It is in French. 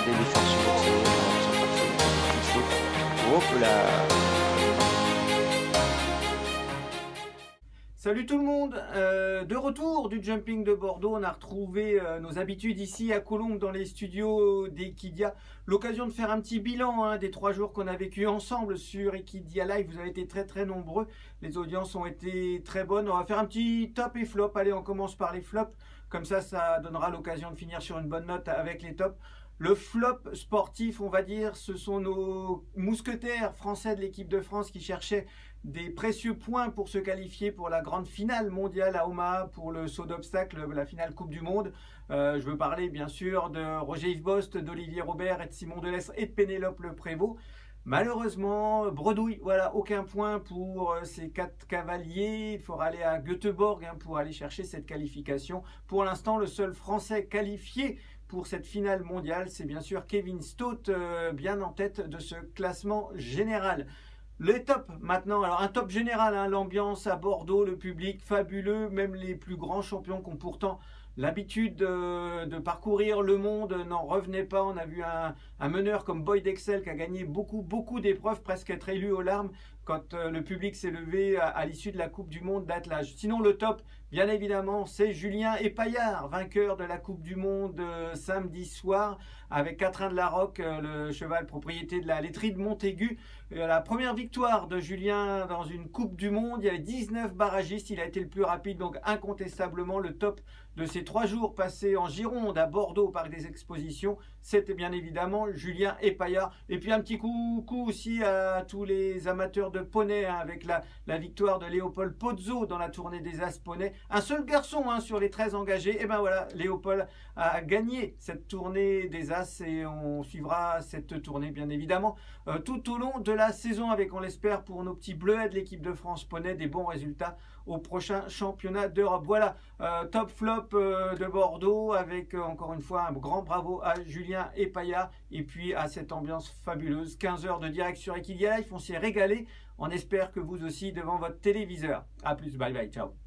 garder les forces sur notre saut, on va s'en passer. Hop là. Salut tout le monde, de retour du jumping de Bordeaux. On a retrouvé nos habitudes ici à Colombes dans les studios d'Equidia. L'occasion de faire un petit bilan des 3 jours qu'on a vécu ensemble sur Equidia Live. Vous avez été très nombreux, les audiences ont été très bonnes. On va faire un petit top et flop. Allez, on commence par les flops, comme ça donnera l'occasion de finir sur une bonne note avec les tops. Le flop sportif, on va dire, ce sont nos mousquetaires français de l'équipe de France qui cherchaient des précieux points pour se qualifier pour la grande finale mondiale à Omaha pour le saut d'obstacle, la finale Coupe du Monde. Je veux parler bien sûr de Roger-Yves Bost, d'Olivier Robert et de Simon Delestre et de Pénélope Le Prévost. Malheureusement, bredouille, voilà, aucun point pour ces 4 cavaliers. Il faudra aller à Göteborg pour aller chercher cette qualification. Pour l'instant, le seul Français qualifié pour cette finale mondiale, c'est bien sûr Kevin Stott, bien en tête de ce classement général. Les tops maintenant, alors un top général, l'ambiance à Bordeaux, le public fabuleux, même les plus grands champions qui ont pourtant l'habitude de parcourir le monde n'en revenaient pas. On a vu un meneur comme Boyd Excel qui a gagné beaucoup d'épreuves, presque être élu aux larmes quand le public s'est levé à l'issue de la Coupe du Monde d'attelage. Sinon le top, bien évidemment, c'est Julien Epaillard, vainqueur de la Coupe du Monde samedi soir avec Quatrain de la Roque, le cheval propriété de la laiterie de Montaigu. La première victoire de Julien dans une Coupe du Monde, il y avait 19 barragistes, il a été le plus rapide, donc incontestablement le top de ces 3 jours passés en Gironde, à Bordeaux, au Parc des Expositions, c'était bien évidemment Julien Epaillard. Et puis un petit coucou aussi à tous les amateurs de poney, avec la victoire de Léopold Pozzo dans la tournée des As Poney. Un seul garçon sur les 13 engagés, et ben voilà, Léopold a gagné cette tournée des As et on suivra cette tournée bien évidemment tout au long de la saison avec, on l'espère pour nos petits bleuets de l'équipe de France Poney, des bons résultats au prochain championnat d'Europe. Voilà, top flop de Bordeaux avec encore une fois un grand bravo à Julien Epaillard et puis à cette ambiance fabuleuse. 15 heures de direct sur Equidia Live, on s'est régalé. On espère que vous aussi devant votre téléviseur. A plus, bye bye, ciao.